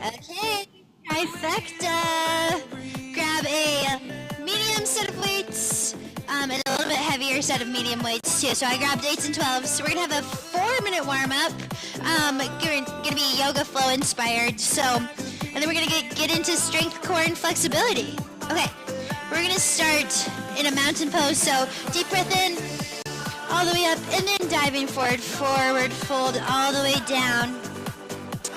Okay, trifecta. Grab a medium set of weights and a little bit heavier set of medium weights too. So I grabbed 8s and 12s. So we're gonna have a 4-minute warm up. Gonna be yoga flow inspired. So, and then we're gonna get into strength, core, and flexibility. Okay, we're gonna start in a mountain pose. So deep breath in, all the way up, and then diving forward, fold all the way down.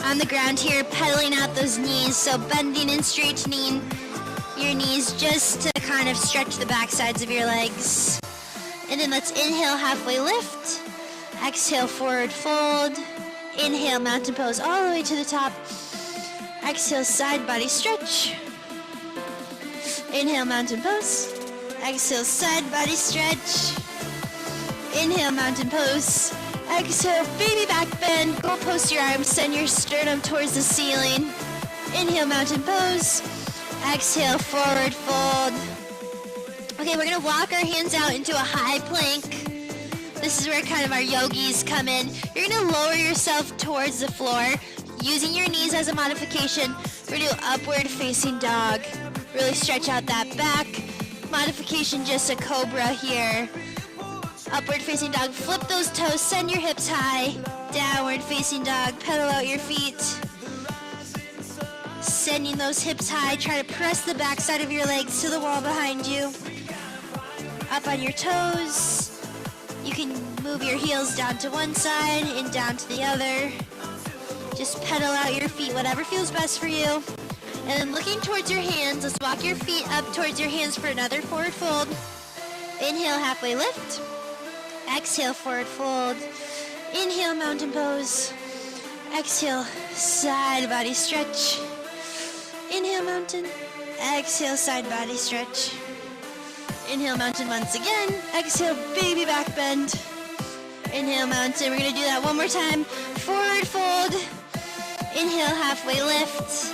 On the ground here, pedaling out those knees, so bending and straightening your knees just to kind of stretch the back sides of your legs. And then let's inhale, halfway lift. Exhale, forward fold. Inhale, mountain pose all the way to the top. Exhale, side body stretch. Inhale, mountain pose. Exhale, side body stretch. Inhale, mountain pose. Exhale, baby back bend. Go post your arms, send your sternum towards the ceiling. Inhale, mountain pose. Exhale, forward fold. Okay, we're gonna walk our hands out into a high plank. This is where kind of our yogis come in. You're gonna lower yourself towards the floor, using your knees as a modification. We're gonna do upward facing dog. Really stretch out that back. Modification, just a cobra here. Upward facing dog, flip those toes, send your hips high. Downward facing dog, pedal out your feet. Sending those hips high, try to press the backside of your legs to the wall behind you. Up on your toes. You can move your heels down to one side and down to the other. Just pedal out your feet, whatever feels best for you. And then looking towards your hands, let's walk your feet up towards your hands for another forward fold. Inhale, halfway lift. Exhale, forward fold. Inhale, mountain pose. Exhale, side body stretch. Inhale, mountain. Exhale, side body stretch. Inhale, mountain once again. Exhale, baby back bend. Inhale, mountain. We're going to do that one more time. Forward fold. Inhale, halfway lift.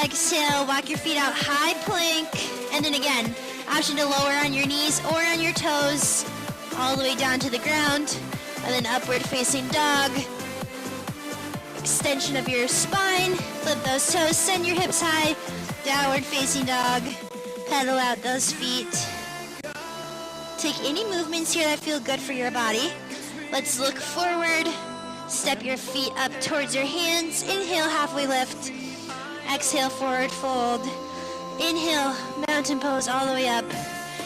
Exhale, walk your feet out, high plank. And then again, option to lower on your knees or on your toes. All the way down to the ground, and then upward facing dog. Extension of your spine, flip those toes, send your hips high. Downward facing dog, pedal out those feet. Take any movements here that feel good for your body. Let's look forward, step your feet up towards your hands. Inhale, halfway lift. Exhale, forward fold. Inhale, mountain pose all the way up.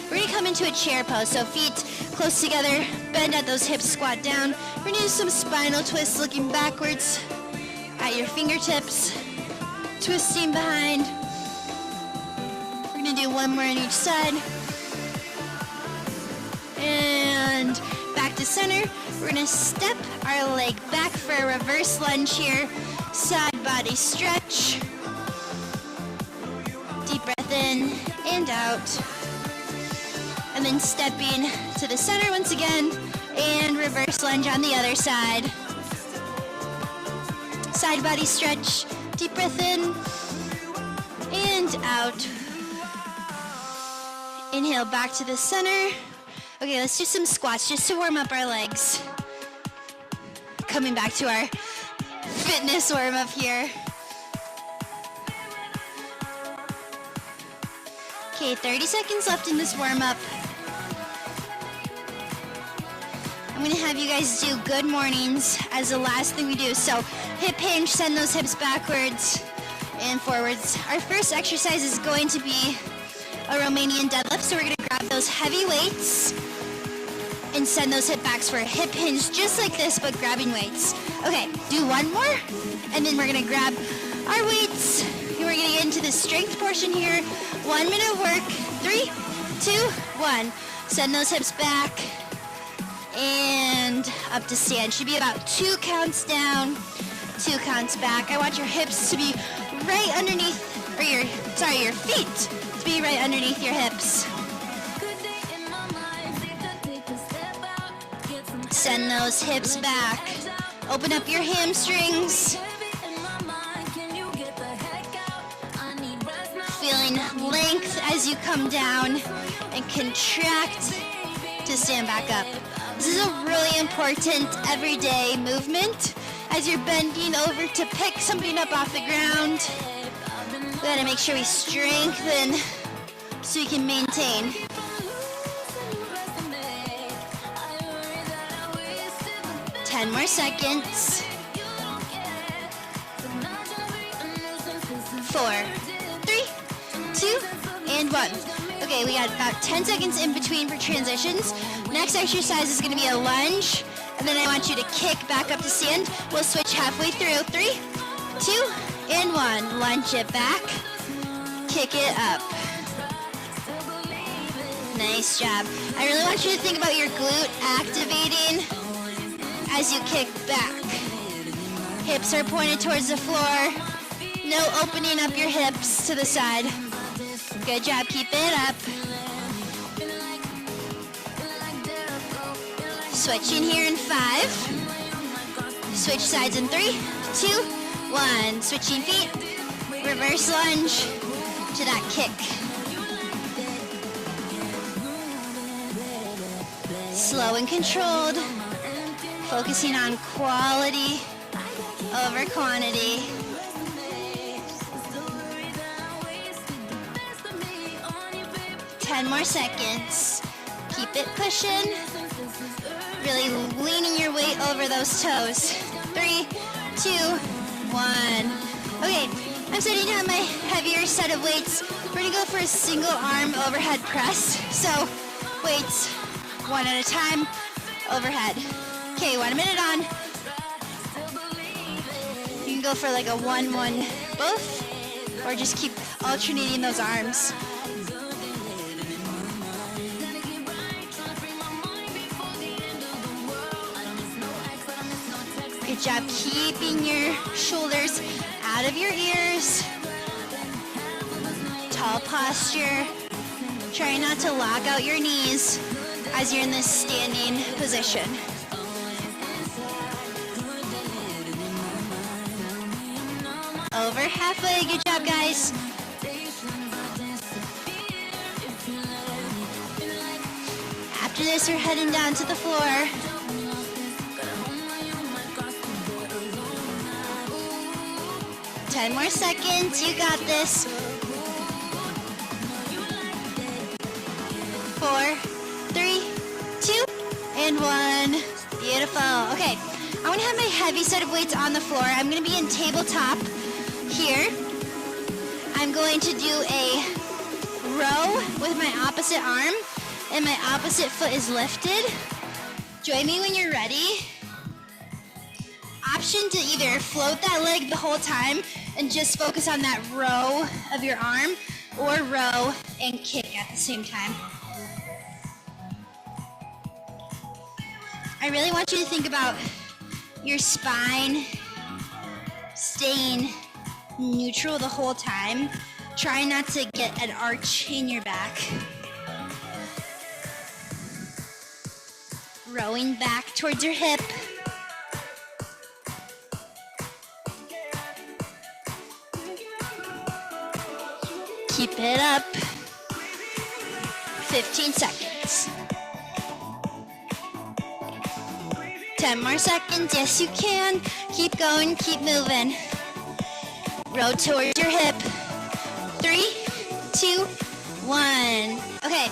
We're gonna come into a chair pose, so feet close together, bend at those hips, squat down. We're gonna do some spinal twists, looking backwards at your fingertips, twisting behind. We're gonna do one more on each side. And back to center. We're gonna step our leg back for a reverse lunge here. Side body stretch. Deep breath in and out. And then stepping to the center once again, and reverse lunge on the other side. Side body stretch, deep breath in, and out. Inhale, back to the center. Okay, let's do some squats just to warm up our legs. Coming back to our fitness warm up here. Okay, 30 seconds left in this warm up. I'm gonna have you guys do good mornings as the last thing we do. So hip hinge, send those hips backwards and forwards. Our first exercise is going to be a Romanian deadlift. So we're gonna grab those heavy weights and send those hip backs for a hip hinge, just like this, but grabbing weights. Okay, do one more, and then we're gonna grab our weights. And we're gonna get into the strength portion here. 1 minute work, 3, 2, 1. Send those hips back. And up to stand. Should be about 2 counts down, 2 counts back. I want your hips to be right underneath, or your feet to be right underneath your hips. Send those hips back. Open up your hamstrings. Feeling length as you come down and contract to stand back up. This is a really important everyday movement. As you're bending over to pick something up off the ground, we gotta make sure we strengthen so we can maintain. Ten more seconds. 4, 3, 2, and 1. Okay, we got about 10 seconds in between for transitions. Next exercise is going to be a lunge, and then I want you to kick back up to stand. We'll switch halfway through. 3, 2, and 1. Lunge it back, kick it up. Nice job. I really want you to think about your glute activating as you kick back. Hips are pointed towards the floor. No opening up your hips to the side. Good job, keep it up. Switching here in 5. Switch sides in 3, 2, 1. Switching feet. Reverse lunge to that kick. Slow and controlled. Focusing on quality over quantity. 10 more seconds. Keep it pushing. Really leaning your weight over those toes. 3, 2, 1. Okay, I'm setting down my heavier set of weights. We're gonna go for a single arm overhead press. So, weights one at a time, overhead. Okay, 1 minute on. You can go for like a 1-1 both, or just keep alternating those arms. Good job keeping your shoulders out of your ears. Tall posture. Try not to lock out your knees as you're in this standing position. Over halfway. Good job, guys. After this, we're heading down to the floor. Ten more seconds. You got this. 4, 3, 2, and 1. Beautiful. Okay, I'm gonna have my heavy set of weights on the floor. I'm gonna be in tabletop here. I'm going to do a row with my opposite arm, and my opposite foot is lifted. Join me when you're ready. Option to either float that leg the whole time and just focus on that row of your arm, or row and kick at the same time. I really want you to think about your spine staying neutral the whole time. Try not to get an arch in your back. Rowing back towards your hip. Keep it up. 15 seconds. 10 more seconds. Yes, you can. Keep going. Keep moving. Row towards your hip. 3, 2, 1. Okay.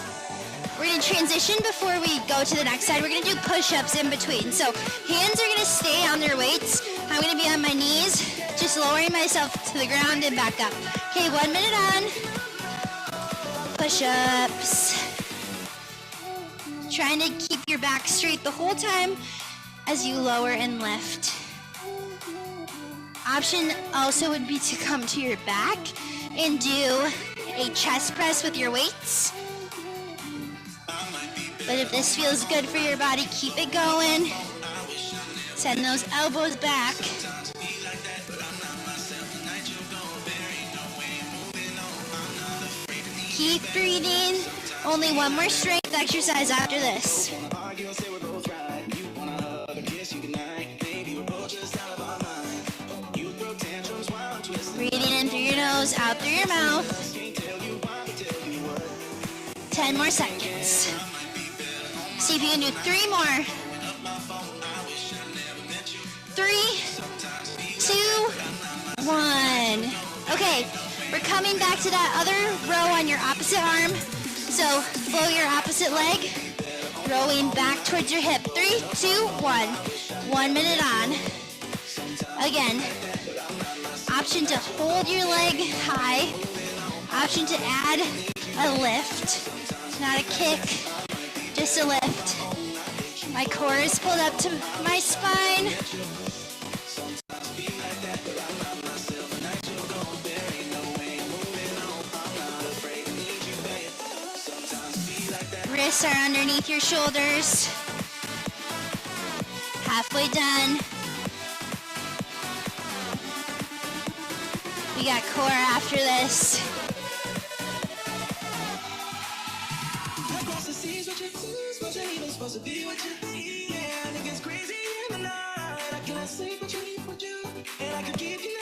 We're going to transition before we go to the next side. We're going to do push-ups in between. So hands are going to stay on their weights. I'm going to be on my knees, just lowering myself to the ground and back up. Okay, 1 minute on. Push-ups. Trying to keep your back straight the whole time as you lower and lift. Option also would be to come to your back and do a chest press with your weights. But if this feels good for your body, keep it going. Send those elbows back. Keep breathing. Only one more strength exercise after this. Breathing in through your nose, out through your mouth. 10 more seconds. See if you can do 3 more. 3, 1. Okay, we're coming back to that other row on your opposite arm. So flow your opposite leg, rowing back towards your hip. 3, 2, 1. 1 minute on. Again, option to hold your leg high, option to add a lift, not a kick, just a lift. My core is pulled up to my spine. Wrists are underneath your shoulders. Halfway done. We got core after this.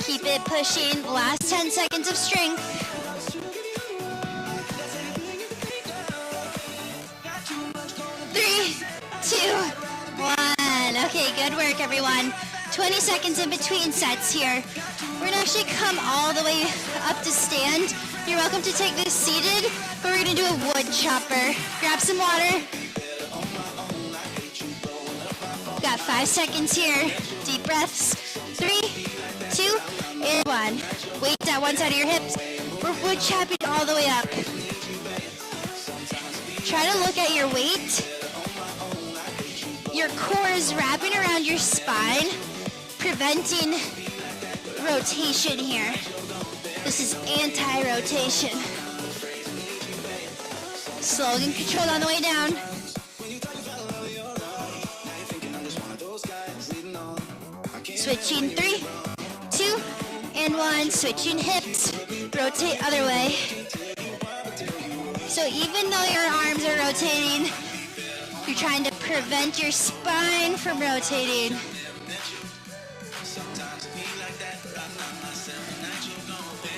Keep it pushing. Last 10 seconds of strength. 3, 2, 1. Okay, good work, everyone. 20 seconds in between sets here. We're gonna actually come all the way up to stand. You're welcome to take this seated, but we're gonna do a wood chopper. Grab some water. Got 5 seconds here. Deep breaths. 3, 2, and 1. Weight at one side of your hips. We're wood chopping all the way up. Try to look at your weight. Your core is wrapping around your spine, preventing rotation here. This is anti-rotation. Slow and controlled on the way down. Switching 3, 2, and 1. Switching hips. Rotate other way. So even though your arms are rotating, you're trying to prevent your spine from rotating.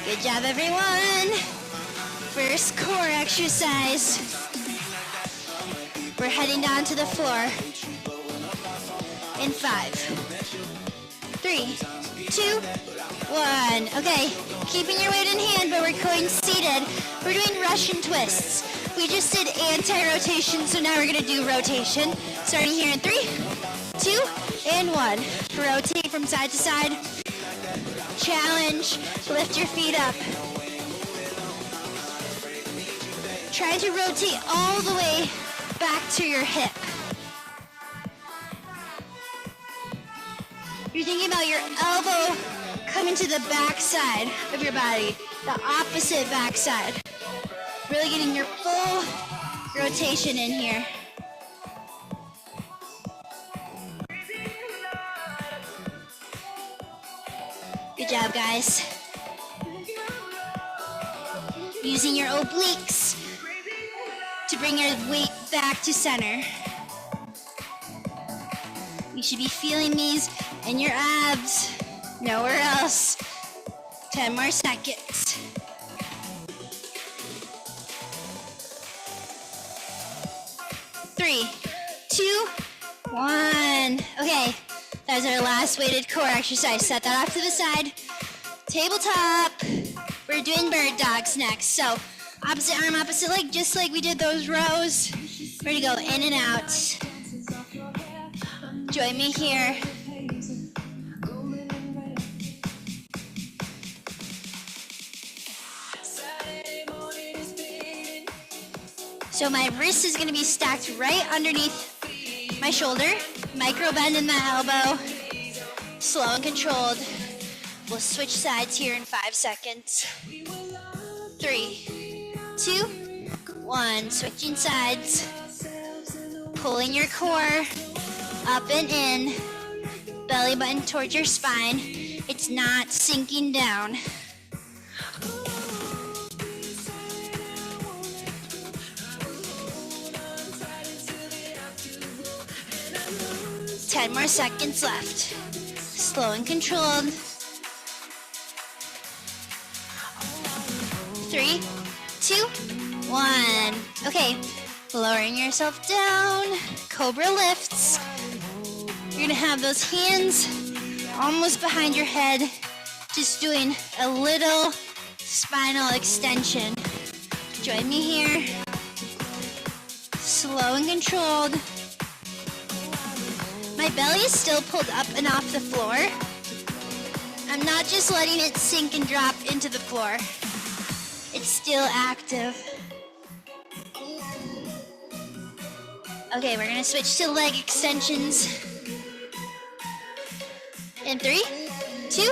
Good job, everyone. First core exercise. We're heading down to the floor. In 5, 3, 2, 1. Okay, keeping your weight in hand, but we're going seated. We're doing Russian twists. We just did anti-rotation, so now we're gonna do rotation. Starting here in 3, 2, and 1. Rotate from side to side. Challenge, lift your feet up. Try to rotate all the way back to your hip. You're thinking about your elbow coming to the back side of your body, the opposite back side. Really getting your full rotation in here. Good job, guys. Using your obliques to bring your weight back to center. You should be feeling these in your abs, nowhere else. 10 more seconds. 3, 2, 1. Okay, that was our last weighted core exercise. Set that off to the side. Tabletop. We're doing bird dogs next. So opposite arm, opposite leg, just like we did those rows. We're gonna go in and out. Join me here. So my wrist is gonna be stacked right underneath my shoulder. Micro bend in the elbow. Slow and controlled. We'll switch sides here in 5 seconds. 3, 2, 1. Switching sides. Pulling your core up and in. Belly button towards your spine. It's not sinking down. 10 more seconds left. Slow and controlled. 3, 2, 1. Okay, lowering yourself down. Cobra lifts. You're gonna have those hands almost behind your head, just doing a little spinal extension. Join me here. Slow and controlled. My belly is still pulled up and off the floor. I'm not just letting it sink and drop into the floor. It's still active. Okay, we're gonna switch to leg extensions. In 3, 2,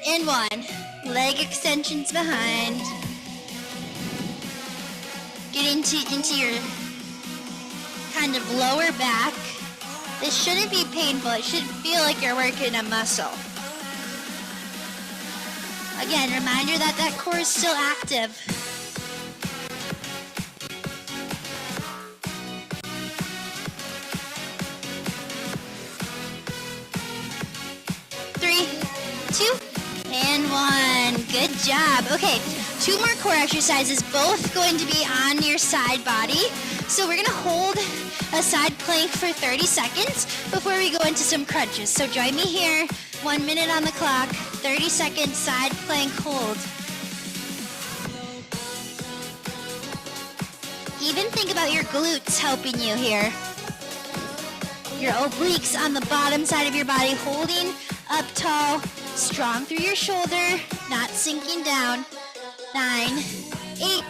and 1. Leg extensions behind. Get into your kind of lower back. This shouldn't be painful. It should feel like you're working a muscle. Again, reminder that that core is still active. 3, 2, and 1. Good job. Okay, 2 more core exercises, both going to be on your side body. So we're gonna hold a side plank for 30 seconds before we go into some crunches. So join me here, 1 minute on the clock, 30 seconds side plank hold. Even think about your glutes helping you here. Your obliques on the bottom side of your body, holding up tall, strong through your shoulder, not sinking down. 9, 8,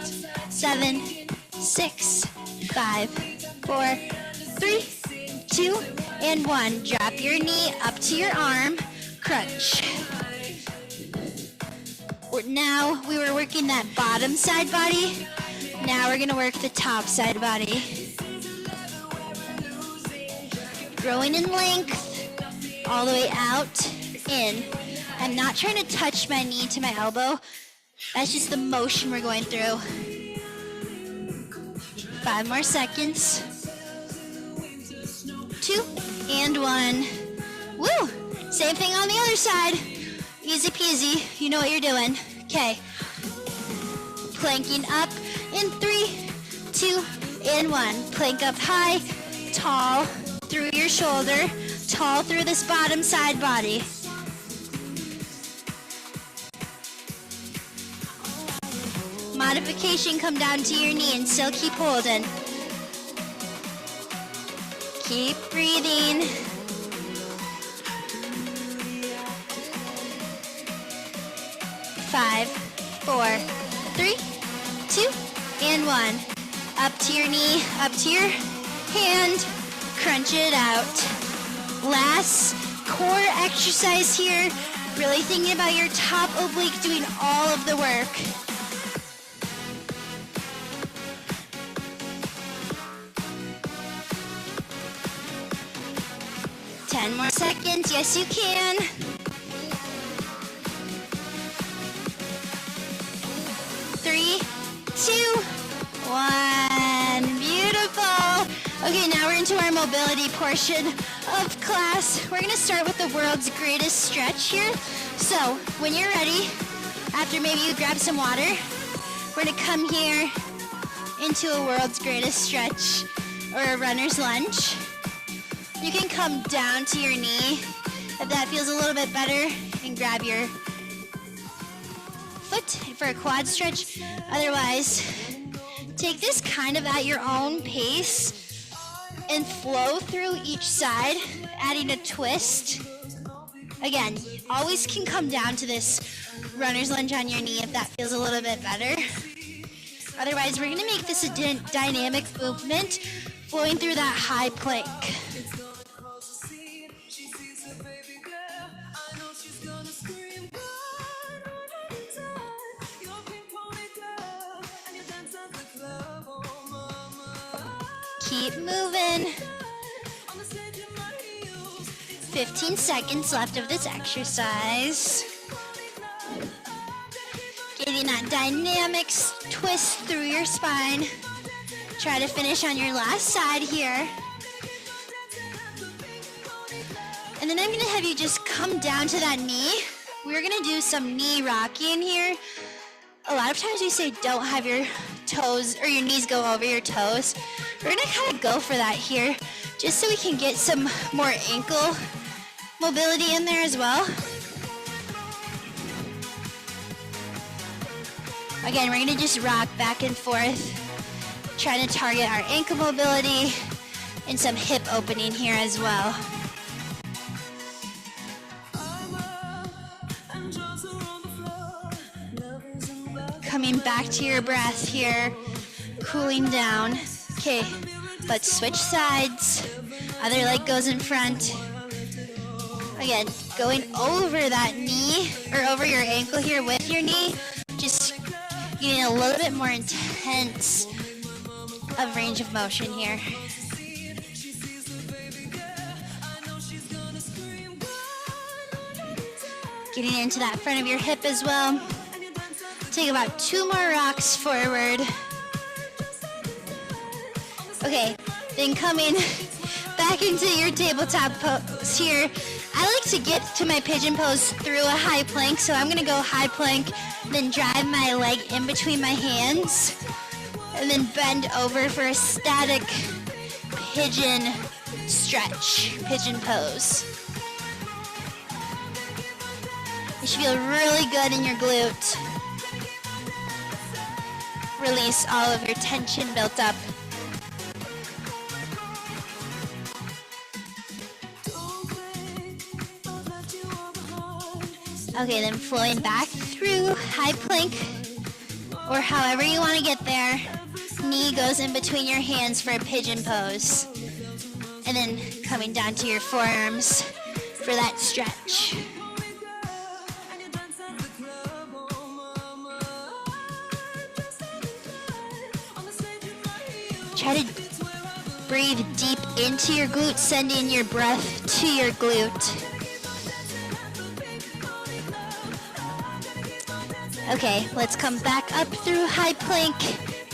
7, 6, 5, 4, 3, 2, and 1. Drop your knee up to your arm, crunch. Now we were working that bottom side body. Now we're gonna work the top side body. Growing in length, all the way out, in. I'm not trying to touch my knee to my elbow. That's just the motion we're going through. 5 more seconds. 2, and 1. Woo! Same thing on the other side. Easy peasy, you know what you're doing. Okay. Planking up in 3, 2, and 1. Plank up high, tall through your shoulder, tall through this bottom side body. Modification, come down to your knee and still keep holding. Keep breathing. 5, 4, 3, 2, and 1. Up to your knee, up to your hand, crunch it out. Last core exercise here, really thinking about your top oblique doing all of the work. 10 more seconds, yes you can. 3, 2, 1, beautiful. Okay, now we're into our mobility portion of class. We're gonna start with the world's greatest stretch here. So, when you're ready, after maybe you grab some water, we're gonna come here into a world's greatest stretch or a runner's lunge. You can come down to your knee if that feels a little bit better and grab your foot for a quad stretch. Otherwise, take this kind of at your own pace and flow through each side, adding a twist. Again, always can come down to this runner's lunge on your knee if that feels a little bit better. Otherwise, we're gonna make this a dynamic movement, flowing through that high plank. Keep moving. 15 seconds left of this exercise. Getting that dynamic twist through your spine. Try to finish on your last side here. And then I'm gonna have you just come down to that knee. We're gonna do some knee rocking here. A lot of times we say don't have your toes or your knees go over your toes. We're gonna kind of go for that here, just so we can get some more ankle mobility in there as well. Again, we're gonna just rock back and forth, trying to target our ankle mobility and some hip opening here as well. Coming back to your breath here, cooling down. Okay, let's switch sides. Other leg goes in front. Again, going over that knee or over your ankle here with your knee, just getting a little bit more intense of range of motion here. Getting into that front of your hip as well. Take about 2 more rocks forward. Okay, then coming back into your tabletop pose here. I like to get to my pigeon pose through a high plank, so I'm gonna go high plank, then drive my leg in between my hands, and then bend over for a static pigeon stretch, pigeon pose. You should feel really good in your glute. Release all of your tension built up. Okay, then flowing back through high plank, or however you want to get there. Knee goes in between your hands for a pigeon pose. And then coming down to your forearms for that stretch. Try to breathe deep into your glute, sending your breath to your glute. Okay, let's come back up through high plank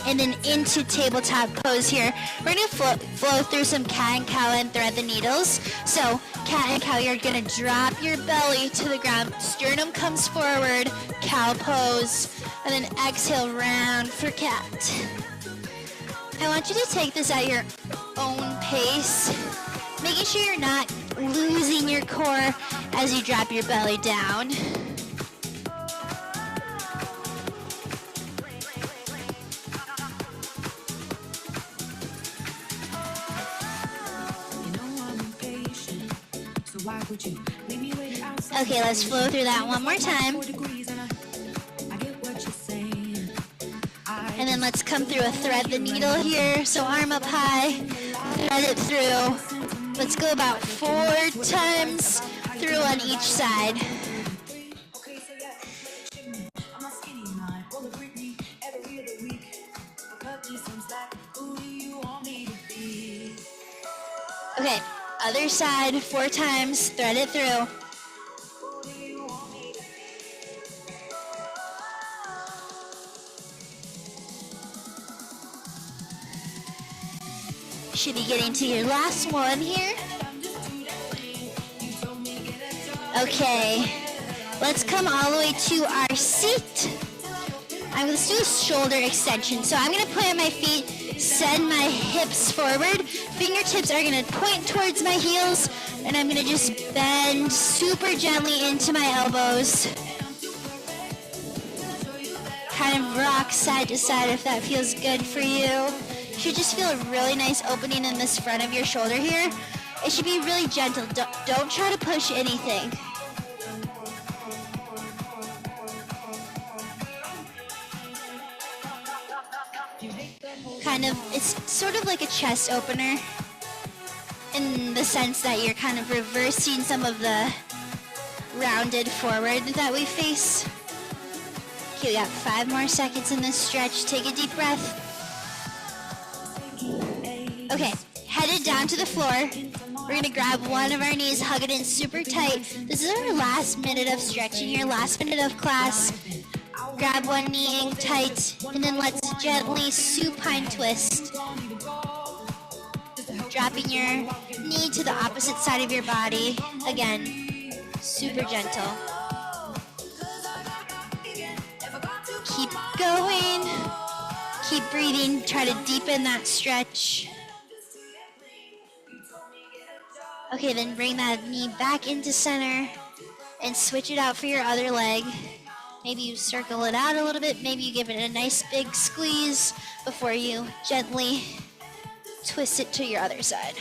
and then into tabletop pose here. We're gonna flow through some cat and cow and thread the needles. So cat and cow, you're gonna drop your belly to the ground. Sternum comes forward, cow pose, and then exhale round for cat. I want you to take this at your own pace, making sure you're not losing your core as you drop your belly down. Okay, let's flow through that one more time. And then let's come through a thread the needle here. So arm up high, thread it through. Let's go about 4 times through on each side. Okay, other side, 4 times, thread it through. Should be getting to your last one here. Okay, let's come all the way to our seat. Let's do a shoulder extension. So I'm gonna plant my feet, send my hips forward. Fingertips are gonna point towards my heels, and I'm gonna just bend super gently into my elbows. Kind of rock side to side if that feels good for you. You should just feel a really nice opening in this front of your shoulder here. It should be really gentle. Don't try to push anything. It's sort of like a chest opener in the sense that you're kind of reversing some of the rounded forward that we face. Okay, we got 5 more seconds in this stretch. Take a deep breath. Okay, headed down to the floor. We're gonna grab one of our knees, hug it in super tight. This is our last minute of stretching, your last minute of class. Grab one knee in tight, and then let's gently supine twist. Dropping your knee to the opposite side of your body. Again, super gentle. Keep going. Keep breathing. Try to deepen that stretch. Okay, then bring that knee back into center and switch it out for your other leg. Maybe you circle it out a little bit. Maybe you give it a nice big squeeze before you gently twist it to your other side.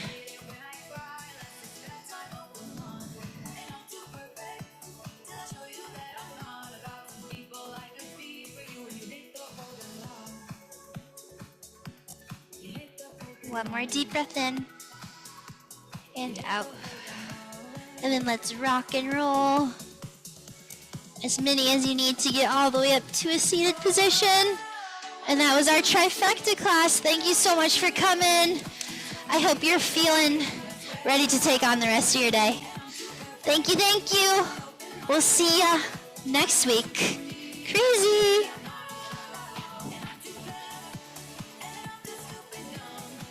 One more deep breath in and out. And then let's rock and roll. As many as you need to get all the way up to a seated position. And that was our Trifecta class. Thank you so much for coming. I hope you're feeling ready to take on the rest of your day. Thank you, thank you. We'll see ya next week. Crazy.